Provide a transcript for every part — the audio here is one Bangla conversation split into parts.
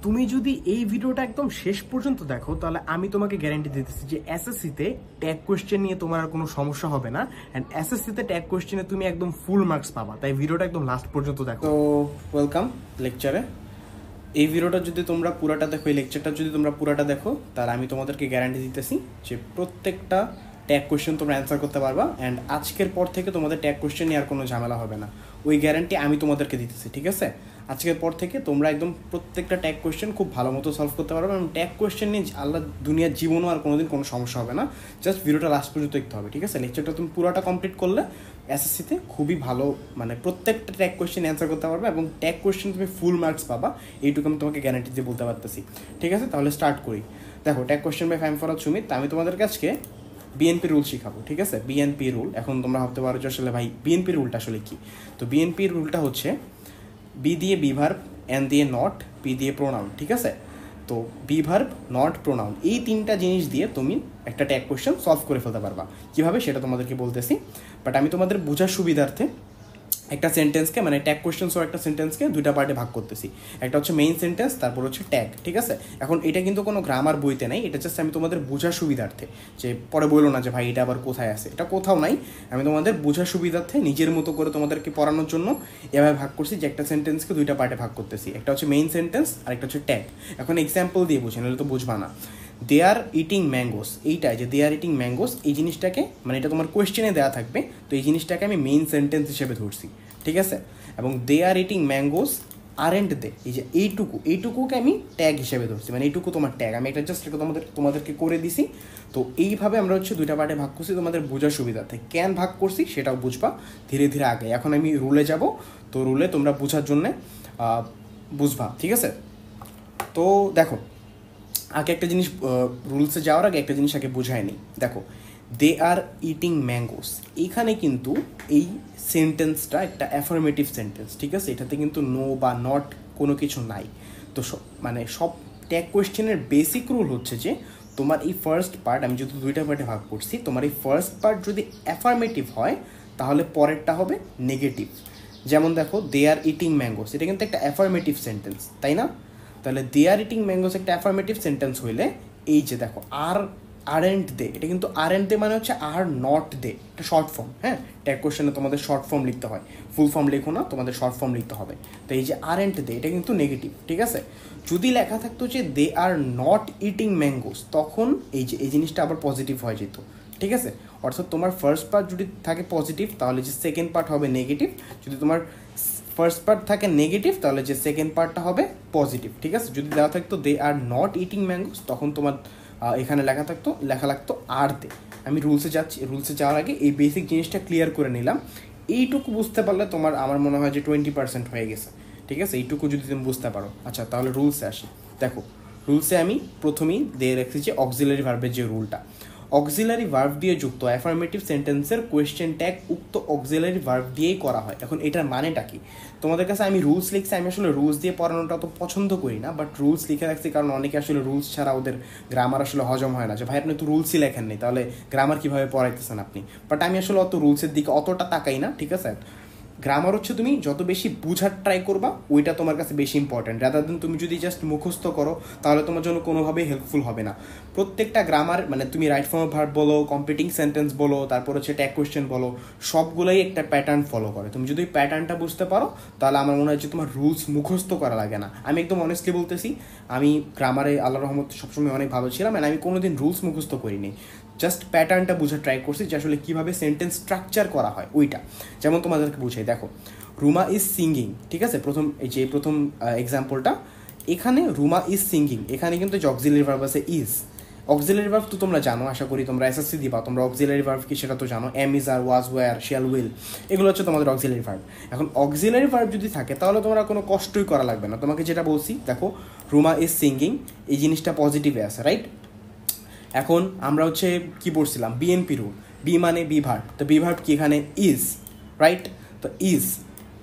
তুমি যদি এই ভিডিওটা একদম শেষ পর্যন্ত দেখো তাহলে আমি তোমাকে গ্যারান্টি দিতেছি যে এসএসসিতে ট্যাগ কোশ্চেন নিয়ে তোমার আর কোনো সমস্যা হবে না এন্ড এসএসসিতে ট্যাগ কোশ্চেনে তুমি একদম ফুল মার্কস পাবা। তাই ভিডিওটা একদম লাস্ট পর্যন্ত দেখো। তো ওয়েলকাম লেকচারে। এই ভিডিওটা যদি তোমরা পুরাটা দেখো, এই লেকচারটা যদি তোমরা পুরাটা দেখো, তাহলে আমি তোমাদেরকে গ্যারান্টি দিতেছি যে প্রত্যেকটা ট্যাগ কোশ্চেন তোমরা অ্যান্সার করতে পারবা অ্যান্ড আজকের পর থেকে তোমাদের ট্যাগ কোশ্চেন নিয়ে আর কোনো ঝামেলা হবে না। ওই গ্যারান্টি আমি তোমাদেরকে দিতেছি, ঠিক আছে? আজকের পর থেকে তোমরা একদম প্রত্যেকটা ট্যাগ কোশ্চেন খুব ভালো মতো সলভ করতে পারবে এবং ট্যাগ কোশ্চেন নিয়ে আল্লাহ দুনিয়ার জীবনও আর কোনোদিন কোনো সমস্যা হবে না। জাস্ট ভিডিওটা লাস্ট পর্যন্ত দেখতে হবে, ঠিক আছে? লেকচারটা তুমি পুরোটা কমপ্লিট করলে এসএসসিতে খুবই ভালো, মানে প্রত্যেকটা ট্যাগ কোশ্চেন অ্যান্সার করতে পারবে এবং ট্যাগ কোশ্চেন তুমি ফুল মার্কস পাবা, এইটুকু আমি তোমাকে গ্যারান্টি দিয়ে বলতে পারতেছি, ঠিক আছে? তাহলে স্টার্ট করি। দেখো, tag question by Fahim Farhad Sumit. আমি তোমাদের কাছে বিএনপি রুল শিখাবো, ঠিক আছে? BNP rule. এখন তোমরা ভাবতে পারো যে আসলে ভাই বিএনপি রুলটা আসলে কি? তো বিএনপি রুলটা হচ্ছে বি দিয়ে বি ভার্ব, এন দিয়ে নট, পি দিয়ে প্রোনাউন, ঠিক আছে? তো বি ভার্ব, নট, প্রোনাউন, এই তিনটা জিনিস দিয়ে তুমি একটা ট্যাগ কোশ্চেন সলভ করে ফেলতে পারবা। কীভাবে সেটা তোমাদেরকে বলতেছি, বাট আমি তোমাদের বোঝার সুবিধার্থে একটা সেন্টেন্সকে, মানে ট্যাগ কোশ্চেন সহ একটা সেন্টেন্সকে দুইটা পার্টে ভাগ করতেছি। একটা হচ্ছে মেইন সেন্টেন্স, তারপর হচ্ছে ট্যাগ, ঠিক আছে? এখন এটা কিন্তু কোনো গ্রামার বইতে নাই, এটা জাস্ট আমি তোমাদের বোঝার সুবিধার্থে, যে পরে বললো না যে ভাই এটা আবার কোথায় আছে, এটা কোথাও নাই, আমি তোমাদের বোঝার সুবিধার্থে নিজের মতো করে তোমাদেরকে পড়ানোর জন্য এভাবে ভাগ করছি যে একটা সেন্টেন্সকে দুইটা পার্টে ভাগ করতেছি। একটা হচ্ছে মেইন সেন্টেন্স আর একটা হচ্ছে ট্যাগ। এখন এক্সাম্পল দিয়ে বুঝি, নাহলে তো বুঝবা না। দে আর ইটিং ম্যাঙ্গোস, এইটাই যে দে আর ইটিং ম্যাঙ্গোস, এই জিনিসটাকে, মানে এটা তোমার কোয়েশ্চেনে দেওয়া থাকবে, তো এই জিনিসটাকে আমি মেইন সেন্টেন্স হিসেবে ধরছি, ঠিক আছে? এবং they are eating mangoes aren't they, এই যে এইটুকুকে আমি ট্যাগ হিসেবে ধরছি, মানে এইটুকু তোমার ট্যাগ। আমি এটা জাস্ট তোমাদেরকে করে দিছি। তো এইভাবে আমরা হচ্ছে দুইটা পার্টে ভাগ করছি তোমাদের বোঝার সুবিধার্থে। কেন ভাগ করছি সেটাও বুঝবা ধীরে ধীরে আগে। এখন আমি রুলে যাব, তো রুলে তোমরা বোঝার জন্যে বুঝবা, ঠিক আছে? তো দেখো, আগে একটা জিনিস, রুলসে যাওয়ার আগে একটা জিনিস আগে বোঝায় নিই। দেখো, দে আর ইটিং ম্যাঙ্গোস, এইখানে কিন্তু এই সেন্টেন্সটা একটা অ্যাফার্মেটিভ সেন্টেন্স, ঠিক আছে? এটাতে কিন্তু নো বা নট কোনো কিছু নাই। তো মানে সব ট্যাগ কোয়েশ্চেনের বেসিক রুল হচ্ছে যে তোমার এই ফার্স্ট পার্ট, আমি যেহেতু দুইটা পার্টে ভাগ করছি, তোমার এই ফার্স্ট পার্ট যদি অ্যাফার্মেটিভ হয় তাহলে পরেরটা হবে নেগেটিভ। যেমন দেখো, দে আর ইটিং ম্যাঙ্গোস, এটা কিন্তু একটা অ্যাফার্মেটিভ সেন্টেন্স, তাই না? তাহলে দে আর ইটিং ম্যাঙ্গোস একটা অ্যাফার্মেটিভ সেন্টেন্স হইলে, এই যে দেখো আরেন্ট দে, এটা কিন্তু আরেন্ট দে মানে হচ্ছে আর নট দে, এটা শর্ট ফর্ম। হ্যাঁ, ট্যাগ কোশ্চেনে তোমাদের শর্ট ফর্ম লিখতে হয়, ফুল ফর্ম লিখো না, তোমাদের শর্ট ফর্ম লিখতে হবে। তো এই যে আরেন্ট দে, এটা কিন্তু নেগেটিভ, ঠিক আছে? যদি লেখা থাকতো যে দে আর নট ইটিং ম্যাঙ্গোস, তখন এই জিনিসটা আবার পজিটিভ হয়ে যেত, ঠিক আছে? অর্থাৎ তোমার ফার্স্ট পার্ট যদি থাকে পজিটিভ, তাহলে যে সেকেন্ড পার্ট হবে নেগেটিভ। যদি তোমার ফার্স্ট পার্ট থাকে নেগেটিভ, তাহলে যে সেকেন্ড পার্টটা হবে পজিটিভ, ঠিক আছে? যদি দেওয়া থাকতো দে আর নট ইটিং ম্যাঙ্গোস, তখন তোমার এখানে লেখা লাগতো আর দে। আমি রুলসে যাওয়ার আগে এই বেসিক জিনিসটা ক্লিয়ার করে নিলাম। এইটুকু বুঝতে পারলে তোমার, আমার মনে হয় যে 20% হয়ে গেছে, ঠিক আছে? এইটুকু যদি তুমি বুঝতে পারো। আচ্ছা, তাহলে রুলসে আসি। দেখো, রুলসে আমি প্রথমেই দিয়ে রেখেছি যে অক্সিলারি ভার্বের যে রুলটা, অক্সিলারি ভার্ব দিয়ে যুক্ত অ্যাফার্মেটিভ সেন্টেন্সের কোয়েশ্চেন ট্যাগ উক্ত অক্সিলারি ভার্ব দিয়েই করা হয়। এখন এটার মানেটা কি? তোমাদের কাছে আমি রুলস লিখছি, আমি আসলে রুলস দিয়ে পড়ানোটা অত পছন্দ করি না, বাট রুলস লিখে রাখছি কারণ অনেকে আসলে রুলস ছাড়া ওদের গ্রামার আসলে হজম হয় না, যে ভাই আপনি তো রুলসই লেখেন নেই, তাহলে গ্রামার কীভাবে পড়াইতেছেন আপনি? বাট আমি আসলে অত রুলসের দিকে অতটা তাকাই না, ঠিক আছে? গ্রামার হচ্ছে তুমি যত বেশি বুঝার ট্রাই করবা, ওইটা তোমার কাছে বেশি ইম্পর্টেন্ট, রাদার দেন তুমি যদি জাস্ট মুখস্থ করো, তাহলে তোমার জন্য কোনোভাবেই হেল্পফুল হবে না। প্রত্যেকটা গ্রামার, মানে তুমি রাইট ফর্ম অফ ভার্ব বলো, কম্পিটিং সেন্টেন্স বলো, তারপর হচ্ছে ট্যাগ কোয়েশ্চেন বলো, সবগুলোই একটা প্যাটার্ন ফলো করে। তুমি যদি ওই প্যাটার্নটা বুঝতে পারো, তাহলে আমার মনে হয় যে তোমার রুলস মুখস্থ করা লাগে না। আমি একদম অনেস্টলি বলতেছি, আমি গ্রামারে আল্লাহর রহমতে সবসময় অনেক ভালো ছিলাম, অ্যান্ড আমি কোনোদিন রুলস মুখস্থ করিনি, জাস্ট প্যাটার্নটা বুঝে ট্রাই করছি যে আসলে কীভাবে সেন্টেন্স স্ট্রাকচার করা হয় ওইটা। যেমন তোমাদেরকে বুঝাই, দেখো, রুমা ইজ সিঙ্গিং, ঠিক আছে? প্রথম এক্সাম্পলটা, এখানে রুমা ইজ সিঙ্গিং, এখানে কিন্তু যে অক্সিলারি ভার্ব আছে ইজ। অক্সিলারি ভার্ব তো তোমরা জানো, আশা করি তোমরা এসএসসি দিবা, তোমরা অক্সিলারি ভার্ব কি সেটা তো জানো, am, is, are, was, were, shall, will, এগুলো হচ্ছে তোমাদের অক্সিলারি ভার্ব। এখন অক্সিলারি ভার্ব যদি থাকে তাহলে তোমরা কোনো কষ্টই করা লাগবে না। তোমাকে যেটা বলছি, দেখো, রুমা ইজ সিঙ্গিং, এই জিনিসটা পজিটিভে আছে, রাইট? এখন আমরা হচ্ছে কি পড়ছিলাম, বিএনপি রুল, বি মানে বি ভার্ব, তো বি ভার্ব কি এখানে ইজ, রাইট? তো ইজ,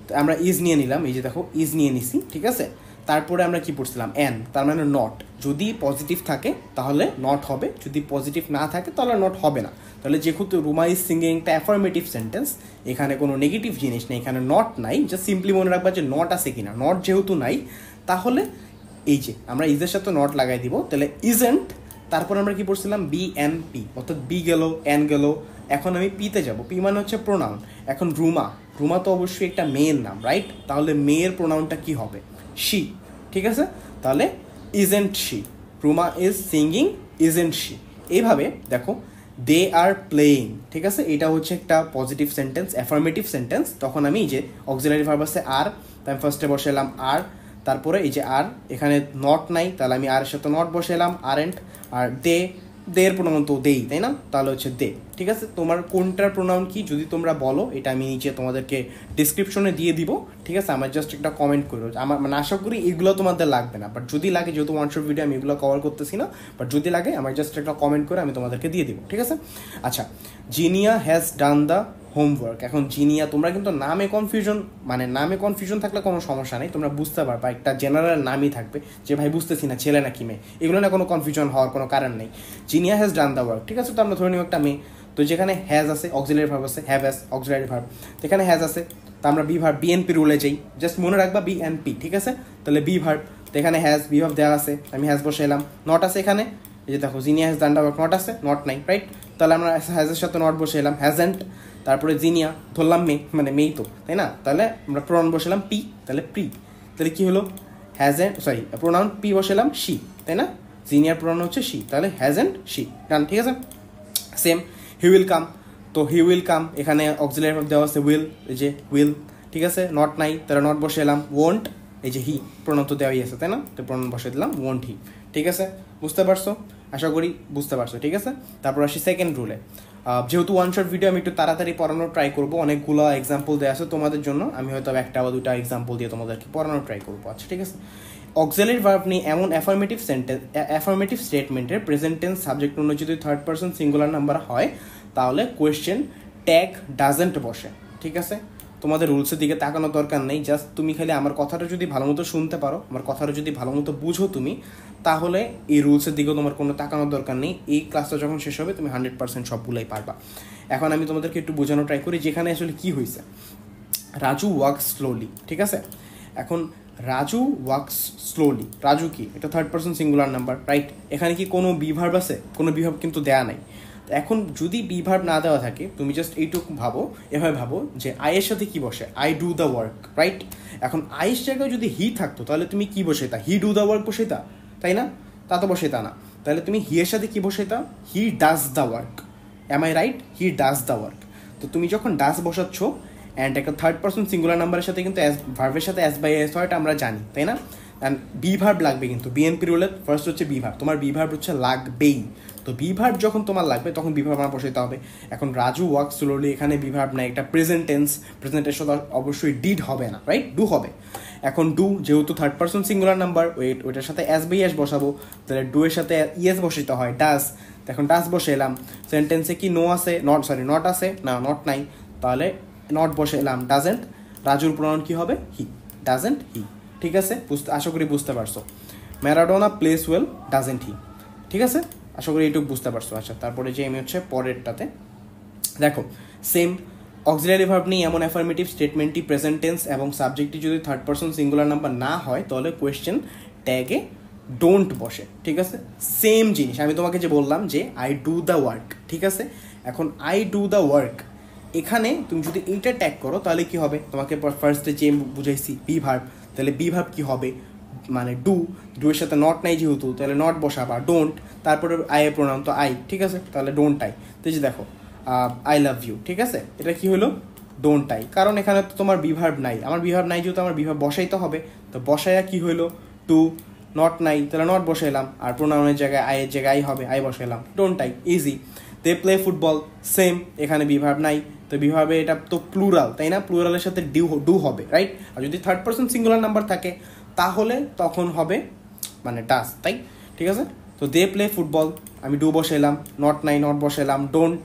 তো আমরা ইজ নিয়ে নিলাম, এই যে দেখো ইজ নিয়ে নিছি, ঠিক আছে? তারপরে আমরা কি পড়ছিলাম, এন, তার মানে নট। যদি পজিটিভ থাকে তাহলে নট হবে, যদি পজিটিভ না থাকে তাহলে নট হবে না। তাহলে যেহেতু রুমা ইজ সিঙ্গিং একটা অ্যাফার্মেটিভ সেন্টেন্স, এখানে কোনো নেগেটিভ জিনিস নেই, এখানে নট নাই, জাস্ট সিম্পলি মনে রাখবা যে নট আছে কিনা। নট যেহেতু নাই, তাহলে এই যে আমরা ইজের সাথে নট লাগাই দিব, তাহলে ইজেন্ট, তারপর আমরা কি পড়ছিলাম বি এন পি, অর্থাৎ বি গেল এন গেল, এখন আমি পিতে যাব, পি মানে হচ্ছে প্রোনাউন। এখন রুমা, রুমা তো অবশ্যই একটা মেয়ের নাম, রাইট? তাহলে মেয়ের প্রোনাউনটা কি হবে? শি, ঠিক আছে? তাহলে isn't she, Ruma is singing, isn't she. এইভাবে দেখো, দে আর প্লেয়িং, ঠিক আছে? এটা হচ্ছে একটা পজিটিভ সেন্টেন্স, অ্যাফার্মেটিভ সেন্টেন্স। তখন আমি এই যে অক্সিলারি ভার্ব আছে আর, তাই আমি ফার্স্টে বসাইলাম আর, তারপরে এই যে আর, এখানে নট নাই, তাহলে আমি আর এর সাথে নট বসাইলাম, aren't. Are they, their pronoun তো দেই, তাই না? তাহলে হচ্ছে দে, ঠিক আছে? তোমার কোনটার প্রোনাউন কি যদি তোমরা বলো, এটা আমি নিচে তোমাদেরকে ডিসক্রিপশনে দিয়ে দিব, ঠিক আছে? আমার জাস্ট একটা কমেন্ট করো। আমার মানে আশা করি এগুলো তোমাদের লাগবে না, বাট যদি লাগে, যেহেতু ওয়ান শট ভিডিও আমি এগুলো কভার করতেছি না, বাট যদি লাগে আমার জাস্ট একটা কমেন্ট করে আমি তোমাদেরকে দিয়ে দিব, ঠিক আছে? আচ্ছা, Zinia has done the homework. এখন জিনিয়া, তোমরা কিন্তু নামে কনফিউশন, মানে নামে কনফিউশন থাকলে কোনো সমস্যা নেই, তোমরা বুঝতে পারবা, একটা জেনারেল নামই থাকবে যে ভাই বুঝতেছি না ছেলে নাকি মেয়ে, এগুলো না কোনো কনফিউশন হওয়ার কোনো কারণ নেই। Zinia has done the work, ঠিক আছে? তো আমরা ধরে নিব একটা মেয়ে, তো যেখানে হ্যাজ আছে অক্সিলারি ভার্ব আছে, হ্যাভ অ্যাজ অক্সিলারি ভার্ব, যেখানে হ্যাজ আছে তো আমরা বি ভার্ব বিএনপি রুলে যাই, জাস্ট মনে রাখবা বিএনপি, ঠিক আছে? তাহলে বি ভার্ব, তো এখানে হ্যাজ, বি ভার্ব দেওয়া আছে, আমি হ্যাজ বসে এলাম, নট আছে এখানে, এই যে দেখো Zinia has done the work, not আছে, নট নাই, রাইট? তাহলে আমরা হ্যাজের সাথে নট বসে এলাম, হ্যাজেন্ট, তারপরে জিনিয়া ধরলাম মেয়ে, মানে মেয়ে তো, তাই না? তাহলে আমরা প্রোনাউন বসালাম পি, তাহলে প্রি, তাহলে কি হলো? হ্যাজেন্ট, সরি, প্রোনাউন পি বসালাম শি, তাই না? জিনিয়ার প্রোনাউন হচ্ছে শি, তাহলে হ্যাজেন্ট শি, ডান, ঠিক আছে? সেম, হি উইল কাম, তো হি উইল কাম, এখানে অক্সিলারি ভার্ব দেওয়া আছে উইল, এই যে উইল, ঠিক আছে? নট নাই, তাহলে নট বসে এলাম, ওয়ন্ট, এই যে হি, প্রোনাউন তো দেওয়াই আছে, তাই না? তো প্রোনাউন বসে দিলাম ওয়ন্ট হি, ঠিক আছে? বুঝতে পারছো? আশা করি বুঝতে পারছো, ঠিক আছে? তারপর আসি সেকেন্ড রুলে। যেহেতু ওয়ান শট ভিডিও আমি একটু তাড়াতাড়ি পড়ানোর ট্রাই করবো, অনেকগুলো এক্সাম্পল দেওয়া আছে তোমাদের জন্য, আমি হয়তো একটা বা দুটা এক্সাম্পল দিয়ে তোমাদেরকে পড়ানোর ট্রাই করবো, আচ্ছা, ঠিক আছে? অক্সিলারি ভার্ব নিয়ে এমন অ্যাফার্মেটিভ সেন্টেন্স, অ্যাফার্মেটিভ স্টেটমেন্টের প্রেজেন্ট টেন্স সাবজেক্ট অনুযায়ী যদি থার্ড পারসন সিঙ্গুলার নাম্বার হয়, তাহলে কোয়েশ্চেন ট্যাগ ডাজেন্ট বসে, ঠিক আছে? তোমাদের রুলসের দিকে তাকানোর দরকার নেই, জাস্ট তুমি খালি আমার কথাটা যদি ভালো মতো শুনতে পারো, আমার কথাটা যদি ভালো মতো বুঝো তুমি, তাহলে এই রুলসের দিকেও তোমার কোনো তাকানোর দরকার নেই। এই ক্লাসটা যখন শেষ হবে তুমি 100% সবগুলোই পারবা। এখন আমি তোমাদেরকে একটু বোঝানোর ট্রাই করি যেখানে আসলে কি হয়েছে। রাজু ওয়ার্কস স্লোলি, ঠিক আছে? এখন রাজু ওয়ার্কস স্লোলি, রাজু কি? এটা third person singular number, right? এখানে কি কোনো বি ভার্ব আছে? কোনো বি ভার্ব কিন্তু দেয়া নাই। এখন যদি বি ভার্ব না দেওয়া থাকে, তুমি জাস্ট এইটুকু ভাবো, এভাবে ভাবো যে আইয়ের সাথে কি বসে? I do the work, right? এখন আইয়ের জায়গায় যদি হি থাকতো তাহলে তুমি কি বসেতা? হি ডু দ্য ওয়ার্ক বসেতা, তাই না? তা তো বসেতা না, তাহলে তুমি হি এর সাথে কি বসেতা? He does the work, am I right? He does the work. তো তুমি যখন ডাজ বসাচ্ছ অ্যান্ড একটা থার্ড পারসন সিঙ্গুলার নাম্বারের সাথে কিন্তু ভার্বের সাথে এস বাই এস হয়, এটা আমরা জানি, তাই না? অ্যান্ড বি ভার্ব লাগবে, কিন্তু বিএনপি রুলে ফার্স্ট হচ্ছে বি ভার্ব, তোমার বি ভার্ব হচ্ছে লাগবেই। তো বি ভার্ব যখন তোমার লাগবে তখন বি ভার্ব আমার বসাইতে হবে। এখন রাজু ওয়ার্ক স্লোলি, এখানে বি ভার্ব নাই, একটা প্রেজেন্ট টেন্স, প্রেজেন্টের সাথে অবশ্যই ডিড হবে না, রাইট? ডু হবে। এখন ডু যেহেতু থার্ড পারসন সিঙ্গুলার নাম্বার, ওইটার সাথে এস বাই এস বসাবো, তাহলে ডু এর সাথে ইএস বসাইতে হয়, ডাস। এখন ডাস বসে এলাম, সেন্টেন্সে কি নো আছে? নট আছে না, নট নাই, তাহলে নট বসে এলাম, ডাজেন্ট। রাজুর প্রোনাউন কি হবে? হি, ডাজেন্ট হি, ঠিক আছে? আশা করি বুঝতে পারছো। Maradona place well, doesn't he, ঠিক আছে? আশা করি এইটুকু বুঝতে পারছো। আচ্ছা, তারপরে যে আমি হচ্ছে পরেরটাতে দেখো, সেম অক্সিলারি ভার্ব নিয়ে এমন অ্যাফার্মেটিভ স্টেটমেন্টটি প্রেজেন্ট টেন্স এবং সাবজেক্টটি যদি থার্ড পারসন সিঙ্গুলার নাম্বার না হয়, তাহলে কোয়েশ্চেন ট্যাগে ডোন্ট বসে, ঠিক আছে? সেম জিনিস আমি তোমাকে যে বললাম যে আই ডু দ্য ওয়ার্ক, ঠিক আছে? এখন আই ডু দ্য ওয়ার্ক, এখানে তুমি যদি এইটা ট্যাগ করো তাহলে কি হবে? তোমাকে ফার্স্টে যে বুঝাইছি বি ভার্ব, তাহলে বি ভার্ব কি হবে? মানে ডু, ডু এর সাথে নট নাই যেহেতু, তাহলে নট বসাবা, ডোন্ট, তারপরে আই এর প্রোনাউন তো আই, ঠিক আছে? তাহলে ডোন্ট আই। তো যে দেখো আই লাভ ইউ, ঠিক আছে? এটা কি হলো? ডোন্ট আই, কারণ এখানে তো তোমার বি ভার্ব নাই, আমার বি ভার্ব নাই যেহেতু আমার বি ভার্ব বসাইতে হবে, তো বসাইয়া কি হইলো? টু, নট নাই, তাহলে নট বসাইলাম, আর প্রোনাউনের জায়গায় আই এর জায়গায় আই হবে, আই বসাইলাম, don't I, easy. They play football, same, এখানে বি ভার্ব নাই, তো বি ভার্বে এটা তো প্লুরাল, তাই না? প্লুরালের সাথে ডু হবে, রাইট? আর যদি থার্ড পারসন সিঙ্গুলার নাম্বার থাকে তাহলে তখন হবে মানে ডাস, তাই? ঠিক আছে? তো দে প্লে ফুটবল, আমি ডু বসাইলাম, নট নাই, নট বসাইলাম, ডোন্ট,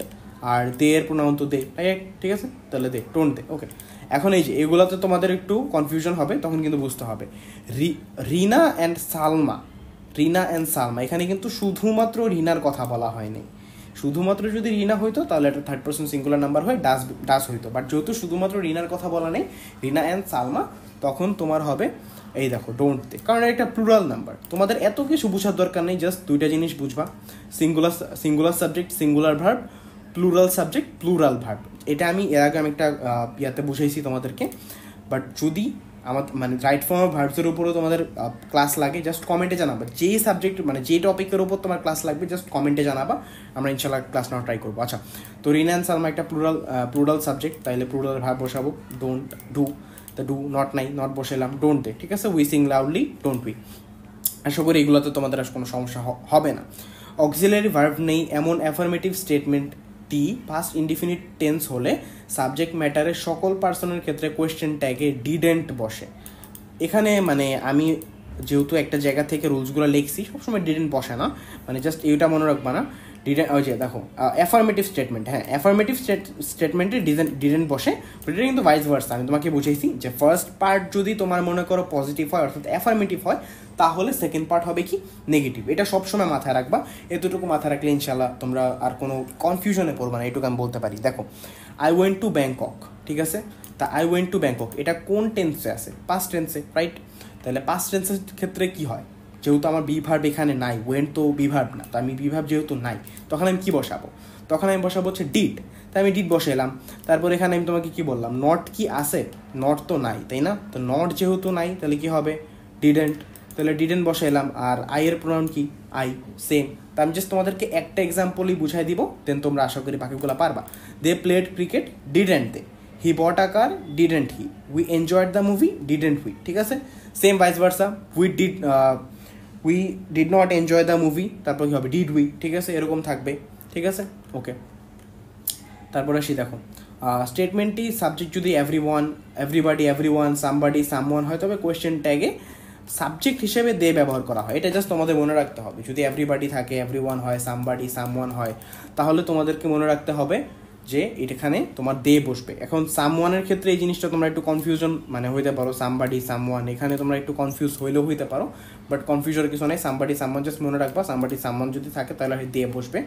আর দে এর প্রোনাউন তো দে, রাইট? ঠিক আছে? তাহলে দে, ডোন্ট দে, ওকে। এখন এই যে এগুলোতে তোমাদের একটু কনফিউশন হবে, তখন কিন্তু বুঝতে হবে। রিনা অ্যান্ড সালমা, রিনা অ্যান্ড সালমা, এখানে কিন্তু শুধুমাত্র রিনার কথা বলা হয়নি। শুধুমাত্র যদি রিনা হইতো তাহলে এটা থার্ড পারসন সিঙ্গুলার নাম্বার হয়ে ডাস হইতো, বাট যেহেতু শুধুমাত্র রিনার কথা বলা নেই, রিনা অ্যান্ড সালমা, তখন তোমার হবে এই দেখো ডোন্ট দে, কারণ এটা একটা প্লুরাল নাম্বার। তোমাদের এত কিছু বোঝার দরকার নেই, জাস্ট দুইটা জিনিস বুঝবা, singular subject singular verb, plural subject plural verb. এটা আমি এর আগে আমি একটা ইয়াতে বুঝাইছি তোমাদেরকে। বাট যদি আমার মানে রাইট ফর্ম অফ ভার্বসের উপরও তোমাদের ক্লাস লাগে, জাস্ট কমেন্টে জানাবা। যেই সাবজেক্ট মানে যে টপিকের উপর তোমার ক্লাস লাগবে জাস্ট কমেন্টে জানাবা, আমরা ইনশাল্লাহ ক্লাস নেওয়া ট্রাই করবো। আচ্ছা, তো রিন অ্যান্ড সালমা একটা প্লুরাল সাবজেক্ট, তাইলে প্লুরাল ভার্ব বসাবো ডোন্ট ডু, তা ডু নট নাই, নট বসাইলাম, ডোন্ট দে, ঠিক আছে। We sing loudly, don't we. আশা করি এগুলোতে তোমাদের আর কোনো সমস্যা হবে না। অক্সিলারি ভার্ব নেই এমন অ্যাফার্মেটিভ স্টেটমেন্টটি পাস্ট ইনডিফিনিট টেন্স হলে সাবজেক্ট ম্যাটারের সকল পার্সনের ক্ষেত্রে কোয়েশ্চেন ট্যাগে ডিডেন্ট বসে। এখানে মানে আমি যেহেতু একটা জায়গা থেকে রুলসগুলো লিখছি, সবসময় ডিডেন্ট বসে না, মানে জাস্ট এইটা মনে রাখবা না। ডিডেন্ট ওই যে দেখো অ্যাফার্মেটিভ স্টেটমেন্ট, হ্যাঁ অ্যাফার্মেটিভ স্টেটমেন্টে ডিডেন্ট বসে, এটা কিন্তু ভাইস ভার্সা। আমি তোমাকে বুঝাইছি যে ফার্স্ট পার্ট যদি তোমার মনে করো পজিটিভ হয় অর্থাৎ অ্যাফার্মেটিভ হয়, তাহলে সেকেন্ড পার্ট হবে কি নেগেটিভ। এটা সবসময় মাথায় রাখবা, এতটুকু মাথায় রাখলে ইনশাল্লাহ তোমরা আর কোনো কনফিউশনে পড়বে না, এটুকু আমি বলতে পারি। দেখো আই ওয়েন্ট টু ব্যাংকক, ঠিক আছে, তা আই ওয়েন্ট টু ব্যাংকক এটা কোন টেন্সে আছে? পাস্ট টেন্সে, রাইট? তাহলে পাস্ট টেন্সের ক্ষেত্রে কি হয়, যেহেতু আমার বি ভার্ব এখানে নাই, ওয়েন্ট তো বি ভার্ব না, তো আমি বি ভার্ব যেহেতু নাই, তখন আমি কি বসাবো? তখন আমি বসাবো হচ্ছে ডিড, তাই আমি ডিড বসাইলাম। তারপর এখানে আমি তোমাকে কি বললাম, নট কি আছে? নট তো নাই, তাই না? তো নট যেহেতু নাই তাহলে কি হবে? ডিডেন্ট, তাহলে ডিডেন্ট বসাইলাম। আর আই এর প্রোনাউন কি? I, same. তা আমি জাস্ট তোমাদেরকে একটা এক্সাম্পলই বুঝাই দিব, দেন তোমরা আশা করি বাকিগুলো পারবা। They played cricket, didn't they. He bought a car, didn't he. We enjoyed the movie, didn't we, ঠিক আছে। Same vice versa, we did not enjoy the movie, তারপর কী হবে? ডিড উই, ঠিক আছে, এরকম থাকবে, ঠিক আছে, ওকে। তারপর আসি, দেখো স্টেটমেন্টটি সাবজেক্ট যদি everyone, everybody, everyone, somebody, someone হয়, তবে কোয়েশ্চেন ট্যাগে সাবজেক্ট হিসেবে দে ব্যবহার করা হয়। এটা জাস্ট তোমাদের মনে রাখতে হবে। যদি এভরিবাডি থাকে, এভরিওয়ান হয়, সামবাডি, সামওয়ান হয়, তাহলে তোমাদেরকে মনে রাখতে হবে যে এখানে তোমার দে বসবে। এখন সামওয়ানের ক্ষেত্রে এই জিনিসটা তোমরা একটু কনফিউশন মানে হইতে পারো, সামবাডি, সামওয়ান, এখানে তোমরা একটু কনফিউজ হইলেও হইতে পারো, বাট কনফিউজনের কিছু নেই। সামবাডি, সামওয়ান জাস্ট মনে রাখবা, সামবাডি, সামওয়ান যদি থাকে তাহলে দে বসবে।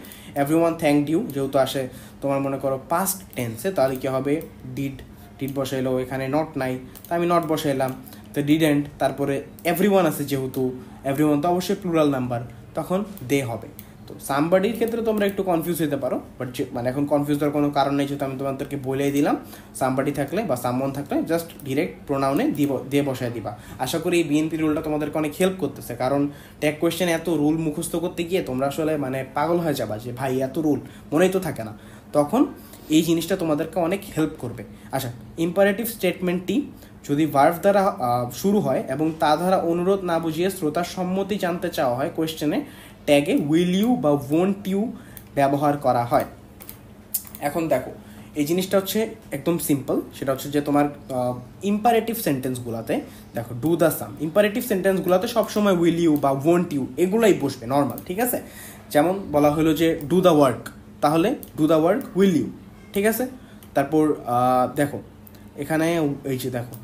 এভরিওয়ান থ্যাঙ্কড ইউ যেহেতু আসে তোমার মনে করো পাস্ট টেন্সে, তাহলে কি হবে? ডিড বসাইলো, এখানে নট নাই, তা আমি নট বসাইলাম, তো ডিডেন্ট। তারপরে এভরিওয়ান আছে যেহেতু, এভরিওয়ান তো অবশ্যই প্লুরাল নাম্বার, তখন দে হবে। তো সামবাডির ক্ষেত্রে তোমরা একটু কনফিউজ হতে পারো, বাট মানে এখন কনফিউজ হওয়ার কোনো কারণ নেই, যেহেতু আমি তোমাদেরকে বলেই দিলাম। সামবাডি থাকলে বা সামওয়ান থাকলে জাস্ট ডিরেক্ট প্রোনাউনে দিয়ে বসায় দিবা। আশা করি এই বিএনপি রুলটা তোমাদেরকে অনেক হেল্প করতেছে, কারণ ট্যাগ কোয়েশ্চেন এত রুল মুখস্থ করতে গিয়ে তোমরা আসলে মানে পাগল হয়ে যাবা যে ভাই এত রুল মনেই তো থাকে না। তখন এই জিনিসটা তোমাদেরকে অনেক হেল্প করবে। আচ্ছা, ইম্পারেটিভ স্টেটমেন্টটি যদি ভার্ব দ্বারা শুরু হয় এবং তা দ্বারা অনুরোধ না বুঝিয়ে শ্রোতার সম্মতি জানতে চাওয়া হয়, কোয়েশ্চেনে ট্যাগে উইল ইউ বা ওয়ন্ট ইউ ব্যবহার করা হয়। এখন দেখো এই জিনিসটা হচ্ছে একদম সিম্পল, সেটা হচ্ছে যে তোমার ইম্পারেটিভ সেন্টেন্সগুলোতে দেখো ডু দ্য সাম, ইম্পারেটিভ সেন্টেন্সগুলোতে সবসময় উইল ইউ বা ওয়ন্ট ইউ এগুলোই বসবে নর্মাল, ঠিক আছে। যেমন বলা হলো যে ডু দ্য ওয়ার্ক, তাহলে do the work will you, ঠিক আছে। তারপর দেখো এখানে এই যে দেখো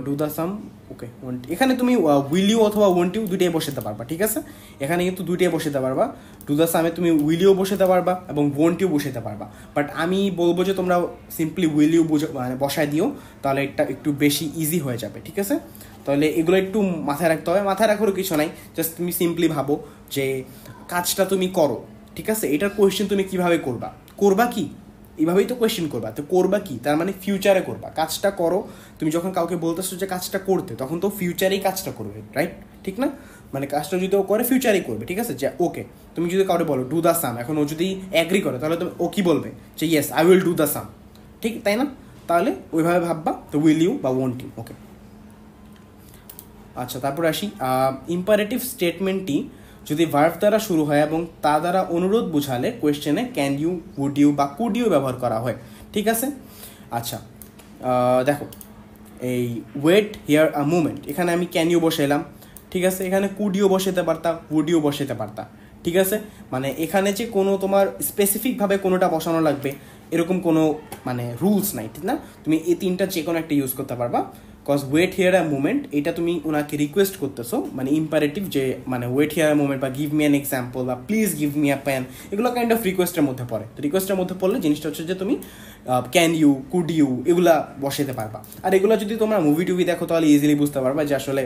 ডু দ্য সাম, ওকে, এখানে তুমি উইল ইউ অথবা ওয়ন্ট ইউ দুইটাই বসাতে পারবা, ঠিক আছে। এখানে কিন্তু দুইটাই বসাতে পারবা। ডু দ্য সামে তুমি উইল ইউ বসাতে পারবা এবং ওয়ন্ট ইউ বসাতে পারবা, বাট আমি বলবো যে তোমরা সিম্পলি উইল ইউ মানে বসায় দিও, তাহলে একটা একটু বেশি ইজি হয়ে যাবে, ঠিক আছে। তাহলে এগুলো একটু মাথায় রাখতে হবে, মাথায় রাখারও কিছু নাই, জাস্ট তুমি সিম্পলি ভাবো যে কাজটা তুমি করো, ঠিক আছে। এটার কোয়েশ্চেন তুমি কিভাবে করবা কি এইভাবেই তো কোয়েশ্চেন করবা, তো করবা কি তার মানে ফিউচারে করবা, কাজটা করো। তুমি যখন কাউকে বলতেছো যে কাজটা করতে, তখন তো ফিউচারেই কাজটা করবে, রাইট? ঠিক না? মানে কাজটা যদি ও করে ফিউচারেই করবে, ঠিক আছে। যে ওকে, তুমি যদি কাউকে বলো ডু দ্য সাম, এখন ও যদি অ্যাগ্রি করে তাহলে তুমি ও কি বলবে যে yes I will do the sum, ঠিক তাই না? তাহলে ওইভাবে ভাববা, তো উইল ইউ বা ওয়ন্ট ইউ, ওকে। আচ্ছা, তারপরে আসি ইম্পারেটিভ স্টেটমেন্টটি যদি ভার্ব দ্বারা শুরু হয় এবং তা দ্বারা অনুরোধ বোঝালে কোয়েশ্চেনে ক্যান ইউ, উড ইউ বা কুড ইউ ব্যবহার করা হয়, ঠিক আছে। আচ্ছা, দেখো এই ওয়েট হিয়ার আ মুমেন্ট, এখানে আমি ক্যান ইউ বসাইলাম, ঠিক আছে। এখানে কুড ইউ বসাতে পারতা, উড ইউ বসাতে পারতা, ঠিক আছে। মানে এখানে যে কোনো তোমার স্পেসিফিকভাবে কোনোটা বসানো লাগবে এরকম কোনো মানে রুলস নাই, ঠিক না। তুমি এই তিনটা যে কোনো একটা ইউজ করতে পারবা, cause wait here a moment এটা তুমি ওনাকে রিকোয়েস্ট করতেছো, মানে ইম্পারেটিভ যে মানে ওয়েট হিয়ার আ মুমেন্ট বা গিভ মি অ্যান এক্সাম্পল বা please give me a pen, এগুলো কাইন্ড অফ রিকোয়েস্টের মধ্যে পড়ে। তো রিকোয়েস্টের মধ্যে পড়লে জিনিসটা হচ্ছে যে তুমি ক্যান ইউ, কুড ইউ এগুলা বসাতে পারবা। আর এগুলো যদি তোমরা মুভি টুভি দেখো তাহলে ইজিলি বুঝতে পারবা যে আসলে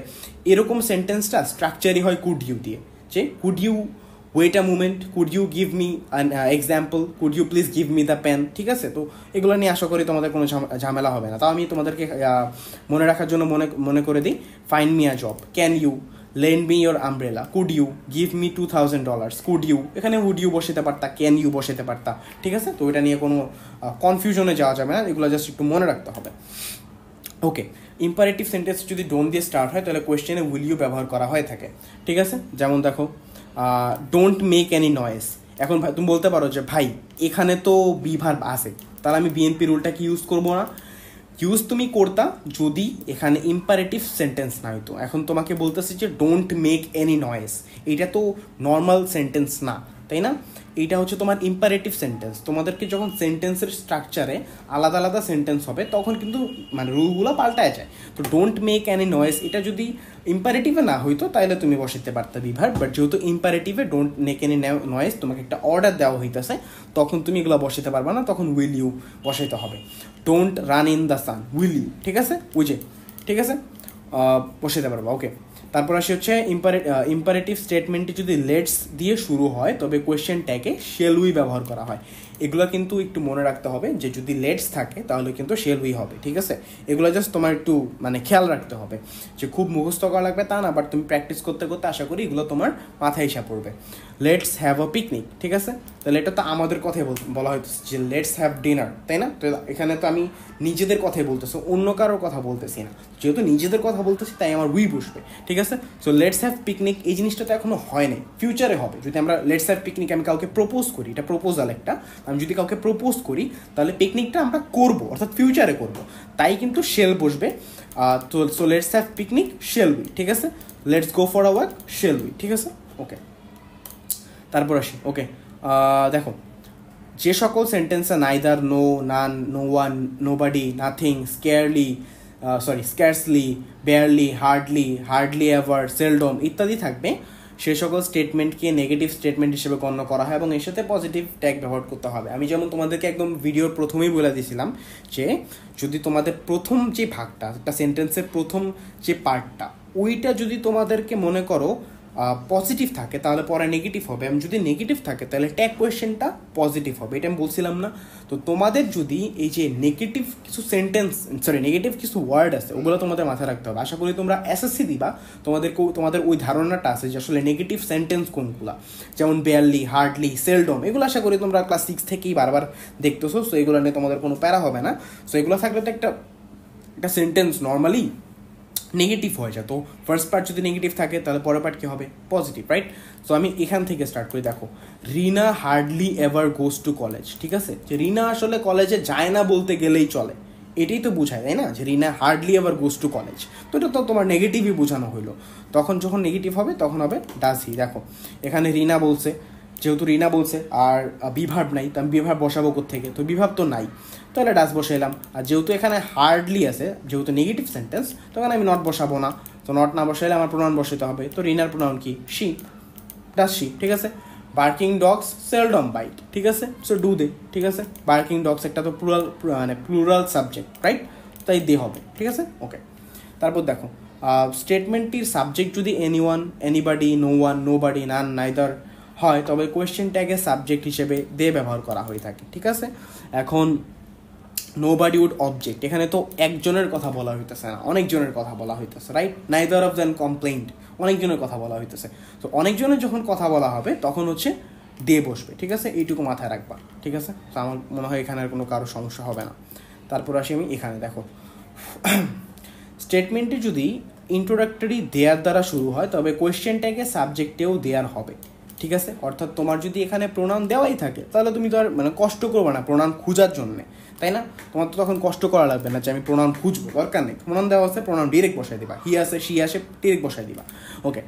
এরকম সেন্টেন্সটা স্ট্রাকচারই হয় কুড ইউ দিয়ে, যে could you wait a moment, could you give me an example, could you please give me the pen, ঠিক আছে? তো এগুলো নিয়ে আশা করি তোমাদের কোনো ঝামেলা হবে না। তাও আমি তোমাদেরকে মনে রাখার জন্য মনে করে দিই, find me a job, can you lend me your umbrella, could you give me $2000, could you, এখানে উড ইউ বসাতে পারতা, ক্যান ইউ বসাতে পারতা, ঠিক আছে? তো এটা নিয়ে কোনো কনফিউশনে যাওয়া যাবে না, এগুলো জাস্ট একটু মনে রাখতে হবে। ওকে, ইম্পারেটিভ সেন্টেন্স যদি ডোন্ট দিয়ে স্টার্ট হয় তাহলে কোয়েশ্চেনে উইল ইউ ব্যবহার করা হয়ে থাকে, ঠিক আছে? যেমন দেখো ডোন্ট মেক এনি নয়েজ। এখন ভাই তুমি বলতে পারো যে ভাই এখানে তো বি ভার্ব আছে, তাহলে আমি বিএনপি রুলটা কি ইউজ করবো না? ইউজ তুমি করতা যদি এখানে ইম্পারেটিভ সেন্টেন্স না হইতো। এখন তোমাকে বলতেছি যে ডোন্ট মেক এনি নয়েজ, এটা তো নর্মাল সেন্টেন্স না, তাই না? এইটা হচ্ছে তোমার ইম্পারেটিভ সেন্টেন্স। তোমাদেরকে যখন সেন্টেন্সের স্ট্রাকচারে আলাদা আলাদা সেন্টেন্স হবে তখন কিন্তু মানে রুলগুলো পাল্টায় যায়। তো ডোন্ট মেক এনি নয়েজ এটা যদি ইম্পারেটিভে না হইতো তাহলে তুমি বসাতে পারতে বিভার, বাট যেহেতু ইম্পারেটিভে ডোন্ট মেক এনি নয়েজ তোমাকে একটা অর্ডার দেওয়া হইতেছে, তখন তুমি এগুলো বসাতে পারবা না, তখন উইল ইউ বসাইতে হবে। Don't run in the sun, will you, ঠিক আছে? বুঝে, ঠিক আছে, বসাতে পারবা। ওকে, তারপর আসে হচ্ছে ইম্পারেটিভ স্টেটমেন্টটি যদি লেটস দিয়ে শুরু হয় তবে কোয়েশ্চেন ট্যাগে শেল উই ব্যবহার করা হয়। এগুলো কিন্তু একটু মনে রাখতে হবে যে যদি লেটস থাকে তাহলে কিন্তু শেল উই হবে, ঠিক আছে? এগুলো জাস্ট তোমার একটু মানে খেয়াল রাখতে হবে, যে খুব মুখস্থ করা লাগবে তা না, বাট তুমি প্র্যাকটিস করতে করতে আশা করি এগুলো তোমার মাথায় এসে পড়বে। লেটস হ্যাভ আ পিকনিক, ঠিক আছে? তাহলে এটা তো আমাদের কথাই বলা হইতেছে যে লেটস হ্যাভ ডিনার, তাই না? তো এখানে তো আমি নিজেদের কথাই বলতেছি, অন্য কারোর কথা বলতেছি না, যেহেতু নিজেদের কথা বলতেছি তাই আমার উই বসবে, ঠিক আছে? সো লেটস হ্যাভ পিকনিক এই জিনিসটা তো এখনো হয় নাই, ফিউচারে হবে। যদি আমরা লেটস হ্যাভ পিকনিক আমি কাউকে প্রপোজ করি, এটা প্রপোজাল একটা, আমি যদি কাউকে প্রপোজ করি তাহলে পিকনিকটা আমরা করবো, অর্থাৎ ফিউচারে করবো, তাই কিন্তু শেল বসবে। তো so let's have picnic shell we, ঠিক আছে? Let's go for a walk shell we, ঠিক আছে? ওকে, তারপর আসি। ওকে, দেখো যে সকল সেন্টেন্সে neither, no, none, no one, nobody, nothing, scarcely, barely, hardly ever, seldom ইত্যাদি থাকবে, সে সকল স্টেটমেন্টকে নেগেটিভ স্টেটমেন্ট হিসেবে গণ্য করা হয় এবং এর সাথে পজিটিভ ট্যাগ ব্যবহার করতে হবে। আমি যেমন তোমাদেরকে একদম ভিডিওর প্রথমেই বলে দিয়েছিলাম যে যদি তোমাদের প্রথম যে ভাগটা, একটা সেন্টেন্সের প্রথম যে পার্টটা, ওইটা যদি তোমাদেরকে মনে করো পজিটিভ থাকে তাহলে পরে নেগেটিভ হবে, এবং যদি নেগেটিভ থাকে তাহলে ট্যাগ কোয়েশ্চেনটা পজিটিভ হবে, এটা আমি বলছিলাম না? তো তোমাদের যদি এই যে নেগেটিভ কিছু নেগেটিভ কিছু ওয়ার্ড আছে ওগুলো তোমাদের মাথায় রাখতে হবে। আশা করি তোমরা এসএসসি দিবা, তোমাদের ওই ধারণাটা আছে যে আসলে নেগেটিভ সেন্টেন্স কোনগুলো, যেমন বেয়ারলি, হার্ডলি, সেলডম, এগুলো আশা করি তোমরা ক্লাস 6 থেকেই বারবার দেখতেছো। সো এগুলো নিয়ে তোমাদের কোনো প্যারা হবে না। সো এগুলো থাকলে তো একটা সেন্টেন্স নর্মালি নেগেটিভ হয়ে যায়। তো ফার্স্ট পার্ট যদি নেগেটিভ থাকে তাহলে পরের পার্ট কী হবে? Positive, right? সো আমি এখান থেকে স্টার্ট করি। দেখো, Rina hardly ever goes to college, ঠিক আছে? যে রিনা আসলে কলেজে যায় না বলতে গেলেই চলে, এটাই তো বোঝায়, তাই না? যে Rina hardly ever goes to college, তো এটা তো তোমার নেগেটিভই বোঝানো হইলো। তখন যখন নেগেটিভ হবে তখন হবে ডাজ হি। দেখো এখানে রিনা বলছে, যেহেতু রিনা বলছে আর বিভাব নাই, তো আমি বিভাব বসাবো কোত্থেকে? তো বিভাব তো নাই, তাহলে ডাস বসাইলাম। আর যেহেতু এখানে হার্ডলি আছে, যেহেতু নেগেটিভ সেন্টেন্স, তখন আমি নট বসাবো না। তো নট না বসাইলে আমার প্রোনাউন বসাতে হবে। তো রিনার প্রোনাউন কি? শি, ডাস শি, ঠিক আছে? বার্কিং ডগস সেলডম বাইট, ঠিক আছে? সো ডু দে, ঠিক আছে? বার্কিং ডগস একটা তো প্লুরাল সাবজেক্ট, রাইট? তাই দে হবে, ঠিক আছে? ওকে, তারপর দেখো স্টেটমেন্টটির সাবজেক্ট যদি anyone, anybody, no one, nobody, none, neither হয় তবে কোয়েশ্চেন ট্যাগে সাবজেক্ট হিসেবে দে ব্যবহার করা হয়ে থাকে, ঠিক আছে? এখন নোবডি উড অবজেক্ট, এখানে তো একজনের কথা বলা হইতেছে না, অনেকজনের কথা বলা হইতেছে, right? Neither of them complained, অনেকজনের কথা বলা হইতেছে। তো অনেকজনের যখন কথা বলা হবে তখন হচ্ছে দে বসবে, ঠিক আছে? এইটুকু মাথায় রাখবা, ঠিক আছে? তো আমার মনে হয় এখানে আর কোনো কারো সমস্যা হবে না। তারপর আসি আমি এখানে। দেখো স্টেটমেন্টটি যদি ইন্ট্রোডাক্টরি দেয়ার দ্বারা শুরু হয় তবে কোয়েশ্চেন ট্যাগে সাবজেক্টেও দেয়ার হবে, ঠিক আছে? অর্থাৎ তোমার যদি এখানে প্রোনাউন দেওয়াই থাকে তাহলে তুমি তো আর মানে কষ্ট করবে না প্রোনাউন খোঁজার জন্যে, তাই না? তোমার তো তখন কষ্ট করা লাগবে না যে আমি প্রোনাউন খুঁজবো, দরকার নেই। প্রোনাউন দেওয়া আছে, প্রোনাউন ডিরেক্ট বসাই দিবা। হি আসে, শি আসে, ডিরেক্ট বসাই দিবা। Okay,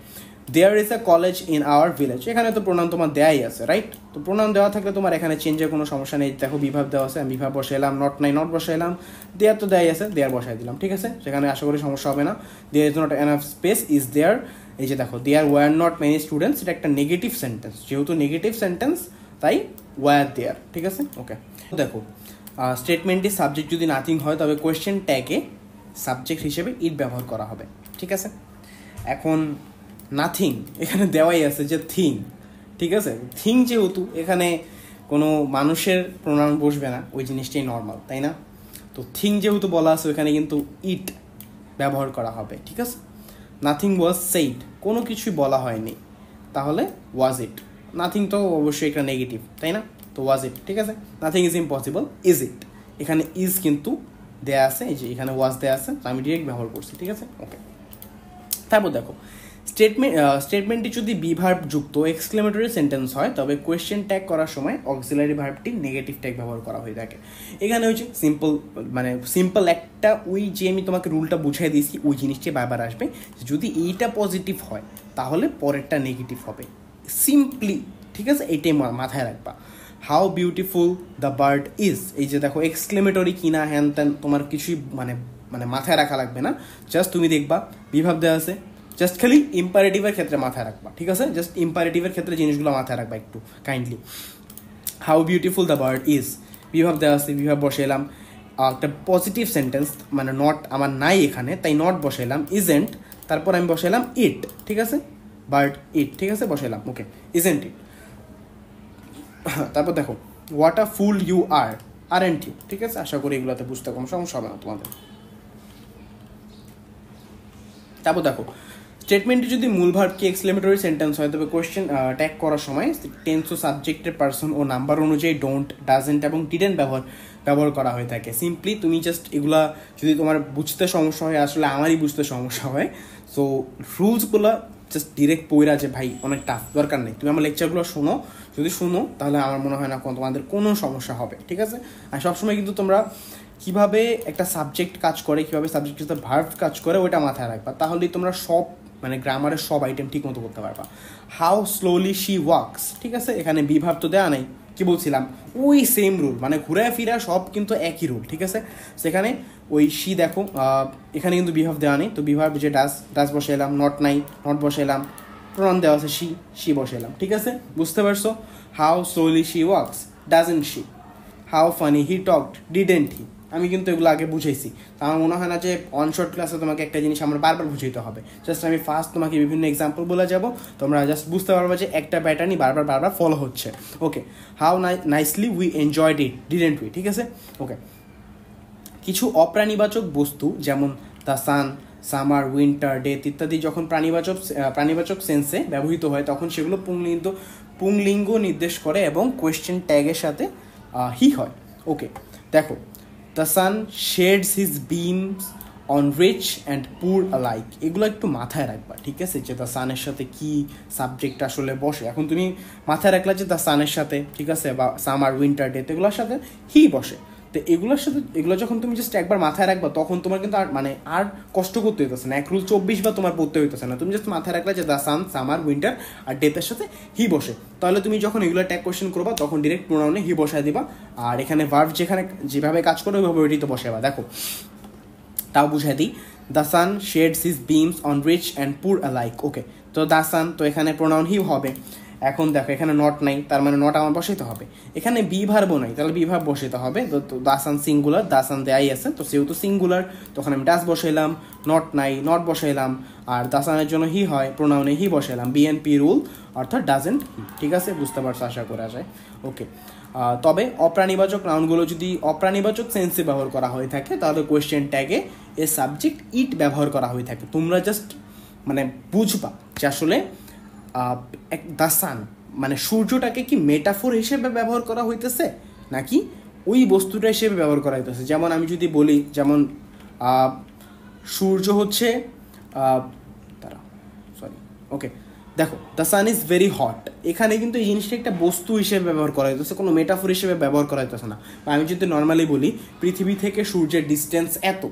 there is a college in our village, এখানে তো প্রোনাউন তোমার দেয়াই আছে, রাইট? তো প্রোনাউন দেওয়া থাকলে তোমার এখানে চেঞ্জের কোনো সমস্যা নেই। দেখো বিভাব দেওয়া আছে, আমি বিভাব বসাইলাম, নট নাই নট বসাইলাম, দেয়ার তো দেয়াই আছে, দেয়ার বসাই দিলাম, ঠিক আছে? সেখানে আশা করি সমস্যা হবে না। There is not enough space, is there, এই যে দেখো there were not many students, এটা একটা নেগেটিভ সেন্টেন্স, যেহেতু নেগেটিভ সেন্টেন্স তাই ওয়ার দেয়ার, ঠিক আছে? ওকে, দেখো স্টেটমেন্টটি সাবজেক্ট যদি নাথিং হয় তবে কোয়েশ্চেন ট্যাগে সাবজেক্ট হিসেবে ইট ব্যবহার করা হবে, ঠিক আছে? এখন নাথিং এখানে দেওয়াই আছে যে থিং, ঠিক আছে? থিং যেহেতু এখানে কোনো মানুষের প্রোনাউন বসবে না, ওই জিনিসটাই নর্মাল, তাই না? তো থিং যেহেতু বলা আছে ওখানে কিন্তু ইট ব্যবহার করা হবে, ঠিক আছে? নাথিং ওয়াজ সেইড, কোনো কিছুই বলা হয়নি, তাহলে ওয়াজ ইট। নাথিং তো অবশ্যই একটা নেগেটিভ, তাই না? তো ওয়াজ ইট, ঠিক আছে? Nothing is impossible, is it, এখানে ইজ কিন্তু দেয়া আছে, এই যে এখানে ওয়াজ দেয়া আছে, তো আমি ডিরেক্ট ব্যবহার করছি, ঠিক আছে? ওকে, তারপর দেখো স্টেটমেন্টটি যদি বি ভার্ব যুক্ত এক্সক্লেমেটরি সেন্টেন্স হয় তবে কোয়েশ্চেন ট্যাগ করার সময় অক্সিলারি ভার্বটি নেগেটিভ ট্যাগ ব্যবহার করা হয়ে থাকে। এখানে হচ্ছে সিম্পল একটা ওই যে আমি তোমাকে রুলটা বুঝাই দিয়েছি ওই জিনিসটি বারবার আসবে, যদি এইটা পজিটিভ হয় তাহলে পরেরটা নেগেটিভ হবে, সিম্পলি, ঠিক আছে? এইটাই মাথায় রাখবা। How beautiful the bird is, এই যে দেখো এক্সক্লেমেটরি কিনা হ্যান ত্যান তোমার কিছুই মানে মাথায় রাখা লাগবে না, জাস্ট তুমি দেখবা বিভাব দেওয়া আছে, জাস্ট খালি ইম্পারেটিভের ক্ষেত্রে মাথায় রাখবা, ঠিক আছে? জাস্ট ইম্পারেটিভের ক্ষেত্রে জিনিসগুলো মাথায় রাখবা একটু kindly. How beautiful the bird is, বিভাব দেওয়া আছে, বিভাব বসাইলাম, একটা পজিটিভ সেন্টেন্স মানে নট আমার নাই এখানে, তাই নট বসাইলাম, ইজেন্ট, তারপর আমি বসাইলাম ইট, ঠিক আছে? বার্ড ইট, ঠিক আছে? বসাইলাম, ওকে, ইজেন্ট ইট। তারপর দেখো what a fool you aren't you, ঠিক আছে? আশা করি এগুলোতে বুঝতে কম সমস্যা হবে না তোমাদের। তারপর দেখো স্টেটমেন্টটি যদি মূল ভার্বকে এক্সক্লেমেটরি সেন্টেন্স হয় তবে কোয়েশ্চেন ট্যাগ করার সময় টেন্স ও সাবজেক্টের পার্সন ও নাম্বার অনুযায়ী ডোন্ট, ডাজেন্ট এবং ডিডেন্ট ব্যবহার করা হয়ে থাকে। সিম্পলি তুমি জাস্ট এগুলা যদি তোমার বুঝতে সমস্যা হয়, আসলে আমারই বুঝতে সমস্যা হয়, সো রুলসগুলো জাস্ট ডিরেক্ট পড়া যে ভাই অনেক টাফ, দরকার নেই। তুমি আমার লেকচারগুলো শোনো, যদি শোনো তাহলে আমার মনে হয় না তোমাদের কোনো সমস্যা হবে, ঠিক আছে? আর সবসময় কিন্তু তোমরা কিভাবে একটা সাবজেক্ট কাজ করে, কিভাবে সাবজেক্টের সাথে ভার্ব কাজ করে ওইটা মাথায় রাখবা, তাহলেই তোমরা সব মানে গ্রামারের সব আইটেম ঠিক মতো করতে পারবা। হাউ স্লোলি শি ওয়াক্স, ঠিক আছে? এখানে বিভাব তো দেওয়া নেই, কি বলছিলাম ওই সেম রুল, মানে ঘুরে ফিরা সব কিন্তু একই রুল, ঠিক আছে? সেখানে ওই শি দেখো এখানে কিন্তু বিভাব দেওয়া নেই, তো বিভাব যে ডাস বসাইলাম, নট নাই নট বসাইলাম, প্রনাউন দেওয়া আছে শি বসাইলাম, ঠিক আছে? বুঝতে পারছো? How slowly she wax, doesn't she, how funny he talked, didn't he. আমি কিন্তু এগুলো আগে বুঝাইছি, তো আমার মনে হয় না যে অন শর্ট ক্লাসে তোমাকে একটা জিনিস আমার বারবার বুঝাইতে হবে, জাস্ট আমি ফার্স্ট তোমাকে বিভিন্ন এক্সাম্পল বলে যাব, তোমরা জাস্ট বুঝতে পারবে যে একটা প্যাটার্নই বারবার ফলো হচ্ছে। Okay, how nicely we enjoyed it, didn't we, ঠিক আছে? ওকে, কিছু অপ্রাণীবাচক বস্তু যেমন the sun, summer, winter, death ইত্যাদি যখন প্রাণীবাচক সেন্সে ব্যবহৃত হয় তখন সেগুলো পুংলিঙ্গ নির্দেশ করে এবং কোয়েশ্চেন ট্যাগের সাথে হি হয়। ওকে, দেখো the sun sheds his beams on rich and poor alike, এগুলো একটু মাথায় রাখবা, ঠিক আছে? যে দ্য সানের সাথে কি সাবজেক্ট আসলে বসে। এখন তুমি মাথায় রাখলা যে দ্য সানের সাথে, ঠিক আছে, বা সামার, উইন্টার, ডেথ এগুলোর সাথে হি বসে, তো এগুলো যখন তুমি জাস্ট একবার মাথায় রাখবা তখন তোমার কিন্তু আর কষ্ট করতে হইতেছে না, 1 রুল 24 বা তোমার পড়তে হইতেছে না, তুমি জাস্ট মাথায় রাখলা যে দ্য সান, সামার, উইন্টার আর ডেথের সাথে হি বসে, তাহলে তুমি যখন এগুলো ট্যাগ কোয়েশ্চেন করবা তখন ডিরেক্ট প্রোনাউনে হি বসায় দিবা, আর এখানে ভার্ব যেখানে যেভাবে কাজ করে ওইভাবে ওইটাই তো বসাবা। দেখো তাও বুঝাই দিই, the sun sheds his beams on rich and poor alike. Okay, তো দ্য সান, তো এখানে প্রোনাউন হি হবে। এখন দেখো এখানে নট নাই, তার মানে নট আমার বসাইতে হবে। এখানে বি ভার্বও নাই, তাহলে বি ভার্ব বসাইতে হবে। তো the San singular, the sun দেয়াই আছে, তো সেহেতু সিঙ্গুলার, তখন আমি ডাস বসাইলাম, নট নাই নট বসাইলাম, আর দ্য সানের জন্য হি হয়, প্রোনাউনে হি বসাইলাম, বিএনপি রুল অর্থাৎ ডাজেন্ট হি, ঠিক আছে? বুঝতে পারছো আশা করা যায়। ওকে, তবে অপ্রাণীবাচক নাউনগুলো যদি অপ্রাণীবাচক সেন্সে ব্যবহার করা হয়ে থাকে তাহলে কোয়েশ্চেন ট্যাগে এ সাবজেক্ট ইট ব্যবহার করা হয়ে থাকে। তোমরা জাস্ট মানে বুঝবা যে আসলে দ্য সান মানে সূর্যটাকে কি মেটাফোর হিসেবে ব্যবহার করা হইতেছে নাকি ওই বস্তুটা হিসেবে ব্যবহার করা হইতেছে। যেমন আমি যদি বলি, যেমন সূর্য হচ্ছে ওকে, দেখো the sun is very hot, এখানে কিন্তু এই জিনিসটা একটা বস্তু হিসেবে ব্যবহার করা হইতেছে, কোনো মেটাফোর হিসেবে ব্যবহার করা হইতেছে না। বা আমি যদি নর্মালি বলি পৃথিবী থেকে সূর্যের ডিস্টেন্স এত,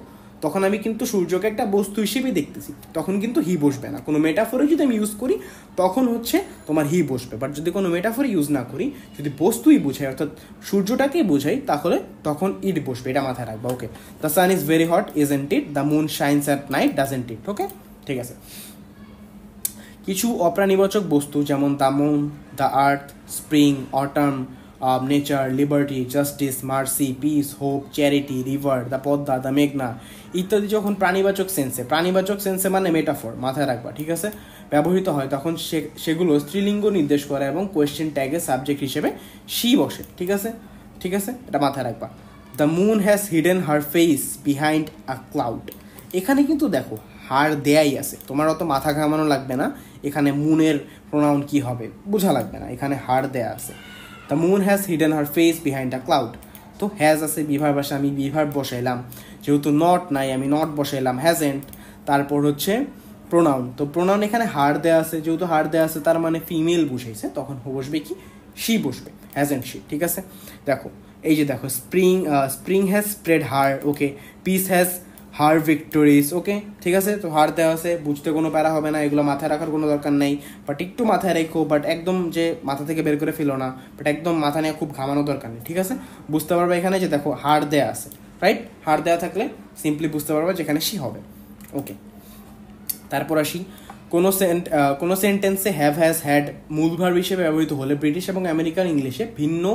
তখন আমি কিন্তু সূর্যকে একটা বস্তু হিসেবে দেখতেছি, তখন কিন্তু হি বসবে না। কোনো মেটাফোরে যদি আমি ইউজ করি তখন হচ্ছে তোমার হি বসবে, বাট যদি কোনো মেটাফোরে ইউজ না করি, যদি বস্তুই বোঝাই অর্থাৎ সূর্যটাকেই বোঝাই, তাহলে তখন ইট বসবে, এটা মাথায় রাখবা। Okay, the sun is very hot isn't it, the moon shines at night doesn't it. Okay, ঠিক আছে। কিছু অপ্রাণীবাচক বস্তু যেমন the moon, the earth, spring, autumn, nature, liberty, justice, mercy, peace, hope, charity, river, the Padma, the মেঘনা ইত্যাদি যখন প্রাণীবাচক সেন্সে মানে মেটাফর, মাথায় রাখবা, ঠিক আছে, ব্যবহৃত হয়, তখন সেগুলো স্ত্রীলিঙ্গ নির্দেশ করে এবং কোয়েশ্চেন ট্যাগে সাবজেক্ট হিসেবে শি বসে। ঠিক আছে, ঠিক আছে, এটা মাথায় রাখবা। The moon has hidden her face behind a cloud. এখানে কিন্তু দেখো হার দেয়াই আছে, তোমার অত মাথা ঘামানো লাগবে না, এখানে মুনের প্রোনাউন কি হবে বোঝা লাগবে না, এখানে হার দেয়া আছে। The moon has hidden her face behind a cloud, তো হ্যাজ আছে বিভার ভাষা, আমি বিভার বসাইলাম, যেহেতু নট নাই আমি নট বসাইলাম, হ্যাজেন্ট, তারপর হচ্ছে প্রোনাউন, তো প্রোনাউন এখানে হার দেয়া আছে, যেহেতু হার দেয়া আছে তার মানে ফিমেল বুঝাইছে, তখন বসবে কি শি বসবে, হ্যাজেন্ট শি। ঠিক আছে, দেখো এই যে দেখো spring has spread her, okay, peace has her victories, okay, ঠিক আছে, তো হার দেওয়া আছে, বুঝতে কোনো প্যারা হবে না, এগুলো মাথায় রাখার কোনো দরকার নেই, বাট একটু মাথায় রেখো, বাট একদম যে মাথা থেকে বের করে ফেলো না, বাট একদম মাথা নিয়ে খুব ঘামানোর দরকার নেই। ঠিক আছে, বুঝতে পারবে এখানে যে দেখো হার দেয়া আছে, রাইট, হার দেওয়া থাকলে সিম্পলি বুঝতে পারবে যেখানে শি হবে। ওকে, তারপর আসি কোনো সেন্টেন্সে হ্যাভ হ্যাজ হ্যাড মূল ভার্ব হিসেবে ব্যবহৃত হলে ব্রিটিশ এবং আমেরিকান ইংলিশে ভিন্ন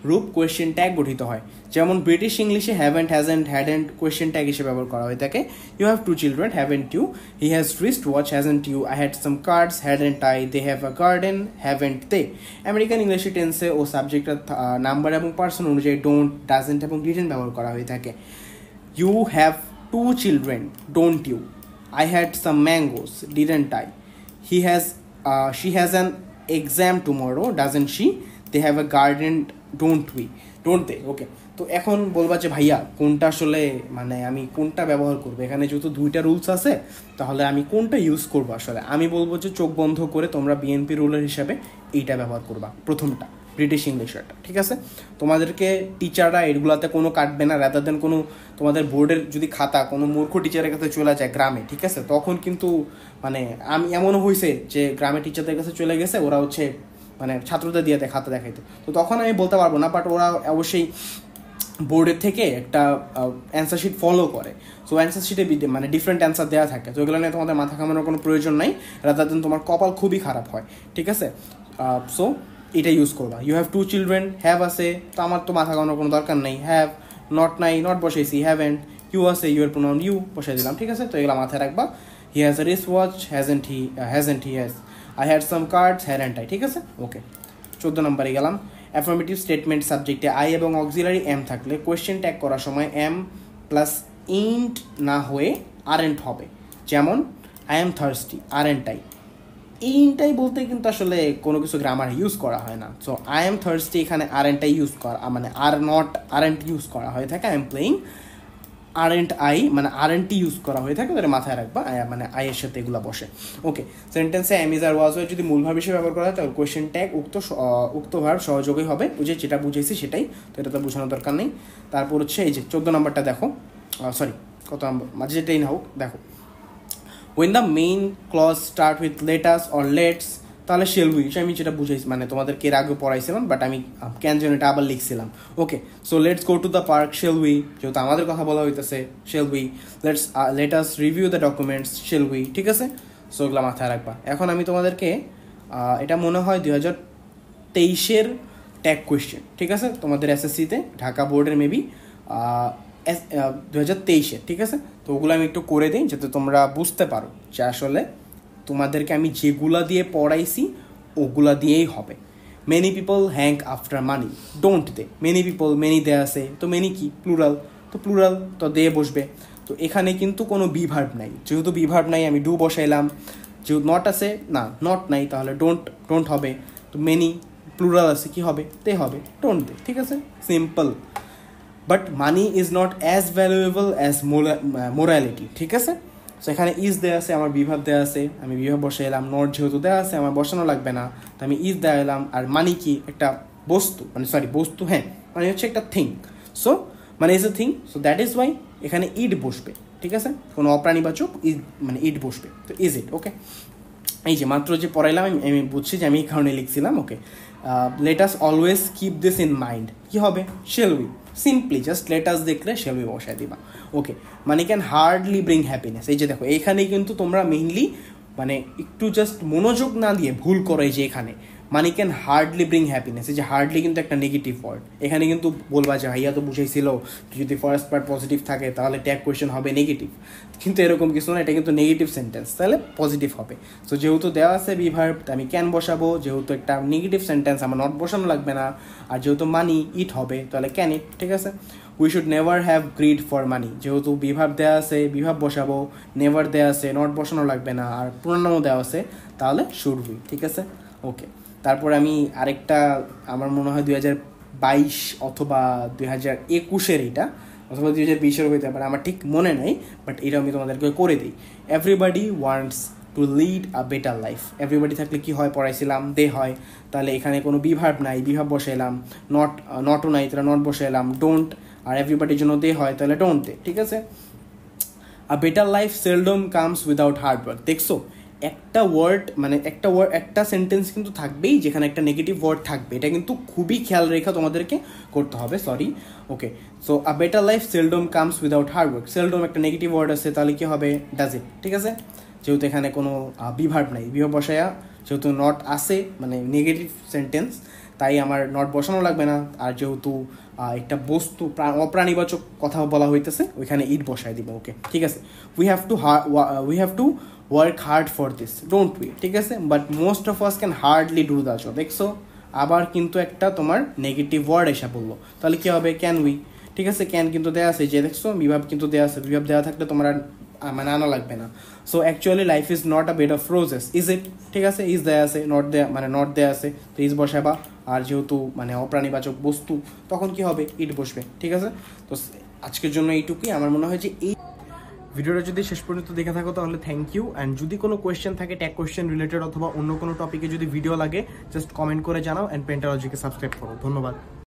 রূপ কোয়েশ্চেন ট্যাগ গঠিত হয়। যেমন ব্রিটিশ ইংলিশে haven't, hasn't, hadn't question tag হিসেবে ব্যবহার করা হয়ে থাকে। You have 2 children, haven't you, he has wrist watch, hasn't you, I had some cards, hadn't I, they have a garden, haven't they. American ইংলিশে টেন্সে ও সাবজেক্টের নাম্বার এবং পার্সন অনুযায়ী ডোন্ট, ডাজেন্ট এবং ডিডেন্ট ব্যবহার করা হয়ে থাকে। You have 2 children, don't you, I had some mangoes, didn't I? She has an exam tomorrow, doesn't she? They have a garden, don't they? Okay, তো এখন বলবা যে ভাইয়া কোনটা আসলে মানে আমি কোনটা ব্যবহার করবো, এখানে যেহেতু 2টা রুলস আছে তাহলে আমি কোনটা ইউজ করবো? আসলে আমি বলবো যে চোখ বন্ধ করে তোমরা বিএনপি রুলের হিসাবে এইটা ব্যবহার করবা, প্রথমটা ব্রিটিশ ইংলিশটা। ঠিক আছে, তোমাদেরকে টিচাররা এগুলাতে কোনো কাটবে না, রাদার দেন কোনো তোমাদের বোর্ডের যদি খাতা কোনো মূর্খ টিচারের কাছে চলে যায় গ্রামে, ঠিক আছে, তখন কিন্তু মানে আমি এমনও হয়েছে যে গ্রামে টিচারদের কাছে চলে গেছে, ওরা হচ্ছে মানে ছাত্রদের দিয়ে খাতা দেখাইতে, তো তখন আমি বলতে পারবো না, বাট ওরা অবশ্যই বোর্ডের থেকে একটা অ্যান্সার শিট ফলো করে, সো অ্যান্সার শিটে মানে ডিফারেন্ট অ্যান্সার দেওয়া থাকে, তো এগুলো নিয়ে তোমাদের মাথা ঘামানোর কোনো প্রয়োজন নাই, রাদার দেন তোমার কপাল খুবই খারাপ হয়। ঠিক আছে, সো এটা ইউজ করবা। ইউ হ্যাভ 2 children, হ্যাভ আছে, তো আমার তো মাথা ঘামানোর কোনো দরকার নেই, হ্যাভ, নট নাই, নট বসাইছি, হ্যাভেন্ট, ইউ আছে, ইউ এর প্রোনাউন ইউ বসাই দিলাম। ঠিক আছে, তো এগুলো মাথায় রাখবা। He has a wrist watch, hasn't he has, I had some cards, hadn't I. ঠিক আছে, ওকে, 14 নম্বরে গেলাম। অ্যাফার্মেটিভ স্টেটমেন্ট সাবজেক্টে আই এবং অক্সিলারি এম থাকলে কোয়েশ্চেন ট্যাগ করার সময় এম প্লাস ইন্ট না হয়ে আরেন্ট হবে। যেমন I am thirsty, aren't I. ইনটাই বলতে কিন্তু আসলে কোনো কিছু গ্রামার ইউজ করা হয় না, সো আই এম থার্স্টি এখানে আরেন্টটাই ইউজ করা, মানে আর নট আরেন্ট ইউজ করা হয়ে থাকে, I am playing aren't I, মানে আরেন্টটি ইউজ করা হয়ে থাকে, তাহলে মাথায় রাখবা মানে আই এর সাথে এগুলো বসে। ওকে, সেন্টেন্সে am is are was were যদি মূল ভার্ব হিসেবে ব্যবহার করা হয় তাহলে কোয়েশ্চেন ট্যাগ উক্ত ভার্ব সহযোগী হবে, বুঝে যেটা বুঝেছি সেটাই, তো এটা তো বোঝানোর দরকার নেই। তারপর হচ্ছে এই যে 14 নম্বরটা দেখো, সরি কত নম্বর মাঝে যেটাই না হোক, দেখো when the main clause start with let us or let's, তাহলে shall we, আমি যেটা বুঝাইছি মানে তোমাদেরকে এর আগে পড়াইছিলাম, বাট আমি কেন যেন এটা আবার লিখছিলাম। Okay, so let's go to the park, shall we, যেহেতু আমাদের কথা বলা হইতেছে, shall we, let us review the documents, shall we। ঠিক আছে, সো এগুলো মাথায় রাখবা। এখন আমি তোমাদেরকে এটা মনে হয় 2023-এর ট্যাগ কোয়েশ্চেন, ঠিক আছে, তোমাদের এসএসসিতে ঢাকা বোর্ডের মেবি 2023-এ। ঠিক আছে, তো ওগুলো আমি একটু করে দিই যাতে তোমরা বুঝতে পারো যে আসলে তোমাদেরকে আমি যেগুলা দিয়ে পড়াইছি ওগুলা দিয়েই হবে। Many people hang after money, don't they, many people, many they আছে, তো মেনি কি প্লুরাল, তো প্লুরাল তো দে বসবে। তো এখানে কিন্তু কোনো বিভার্ব নাই, যেহেতু বিভার্ব নাই আমি ডু বসাইলাম, যেহেতু নট আছে না, নট নাই তাহলে ডোন্ট হবে, তো মেনি প্লুরাল আছে কি হবে, তে হবে, ডোন্ট দে। ঠিক আছে, simple. But money is not as valuable as morality. ঠিক আছে, সো এখানে ইজ দেওয়া আছে, আমার বিভাব দেওয়া আছে, আমি বিভাব বসে এলাম, নট যেহেতু দেওয়া আছে আমার বসানো লাগবে না, তো আমি ইজ দেওয়া এলাম। আর মানি কি একটা বস্তু, মানে সরি বস্তু, হ্যাঁ মানে হচ্ছে একটা থিং, সো মানে is a thing, so that is Y এখানে ইট বসবে। ঠিক আছে, কোনো অপ্রাণীবাচক মানে ইট বসবে, তো ইজ ইট। ওকে, এই যে মাত্র যে পড়াইলাম আমি বুঝছি যে আমি এই কারণে লিখছিলাম। Okay, let us always keep this in mind, কী হবে shall we, simply just let us দেখলে শেল উই বসায় দিবা। ওকে, মানে ক্যান হার্ডলি ব্রিং হ্যাপিনেস, এই যে দেখো এইখানেই কিন্তু তোমরা মেইনলি মানে একটু জাস্ট মনোযোগ না দিয়ে ভুল করো, এই যে এখানে মানে ক্যান হার্ডলি ব্রিং হ্যাপিনেস, এই যে হার্ডলি কিন্তু একটা নেগেটিভ ওয়ার্ড, এখানে কিন্তু বলবা যে ভাইয়া তো বুঝাইছিল যদি ফার্স্ট পার্ট পজিটিভ থাকে তাহলে ট্যাগ কোয়েশ্চেন হবে নেগেটিভ, কিন্তু এরকম কিছু না, এটা কিন্তু নেগেটিভ সেন্টেন্স, তাহলে পজিটিভ হবে। সো যেহেতু দেওয়া আছে বি ভার্ব, আমি ক্যান বসাবো, যেহেতু একটা নেগেটিভ সেন্টেন্স আমার নট বসানো লাগবে না, আর যেহেতু মানি ইট হবে তাহলে ক্যান ইট, ঠিক আছে। We should never have grid for money, যেহেতু বিভাব দেওয়া আছে বিভাব বসাবো, নেভার দেওয়া আছে নট বসানো লাগবে না, আর পুনর্নামও দেওয়া আছে তাহলে শুড উই, ঠিক আছে। ওকে, তারপর আমি আরেকটা আমার মনে হয় 2022 অথবা 2021-এর এইটা, অথবা 2020-এর হইতে পারে, আমার ঠিক মনে নেই, বাট এটা আমি তোমাদেরকে করে দিই। Everybody wants to lead a better life, everybody থাকলে কি হয় পড়াইছিলাম দে হয়, তাহলে এখানে কোনো বিভাব নাই, বিভাব বসাইলাম, নটও নাই তাহলে নট বসাইলাম, ডোন্ট, আর এভরিবাডির জন্য দে হয় তাহলে ডোন্ট দে, ঠিক আছে। A better life seldom comes without hard work, দেখছো একটা ওয়ার্ড মানে একটা সেন্টেন্স কিন্তু থাকবেই যেখানে একটা নেগেটিভ ওয়ার্ড থাকবে, এটা কিন্তু খুবই খেয়াল রেখা তোমাদেরকে করতে হবে, sorry. Okay, so a better life seldom comes without hard work, seldom একটা নেগেটিভ ওয়ার্ড আছে তাহলে কি হবে ডাজ ইট, ঠিক আছে। যেহেতু এখানে কোনো বিভাব নাই, বিভাব বসায়া যেহেতু নট আসে মানে নেগেটিভ সেন্টেন্স, তাই আমার নট বসানো লাগবে না, আর যেহেতু একটা বস্তু অপ্রাণীবাচক কথা বলা হইতেছে ওইখানে ইট বসায় দিব। ওকে, ঠিক আছে। We have to work hard for this, don't we, ঠিক আছে, but most of us can hardly do the job, দেখছো আবার কিন্তু একটা তোমার নেগেটিভ ওয়ার্ড এসে বললো, তাহলে কি হবে ক্যান উই, ঠিক আছে। ক্যান কিন্তু দেওয়া আছে, যে দেখছো বিভাব কিন্তু দেওয়া আছে, বিভাব দেওয়া থাকলে তোমার মানে আনা লাগবে না। So actually life is not a bed of roses, is it, ঠিক আছে। ইজ দেওয়া আছে, নট দেয়া মানে নট দেওয়া আছে, তো ইজ বসাবা, আর যেহেতু মানে অপ্রাণীবাচক বস্তু তখন কি হবে ইট বসবে, ঠিক আছে। তো আজকের জন্য এইটুকুই, আমার মনে হয় যে এই ভিডিওটা যদি শেষ পর্যন্ত দেখে থাকো তাহলে থ্যাংক ইউ, অ্যান্ড যদি কোনো কোয়েশ্চেন থাকে ট্যাগ কোয়েশ্চেন রিলেটেড অথবা অন্য কোনো টপিকে যদি ভিডিও লাগে জাস্ট কমেন্ট করে জানাও, অ্যান্ড পেন্টালজিকে সাবস্ক্রাইব করো। ধন্যবাদ।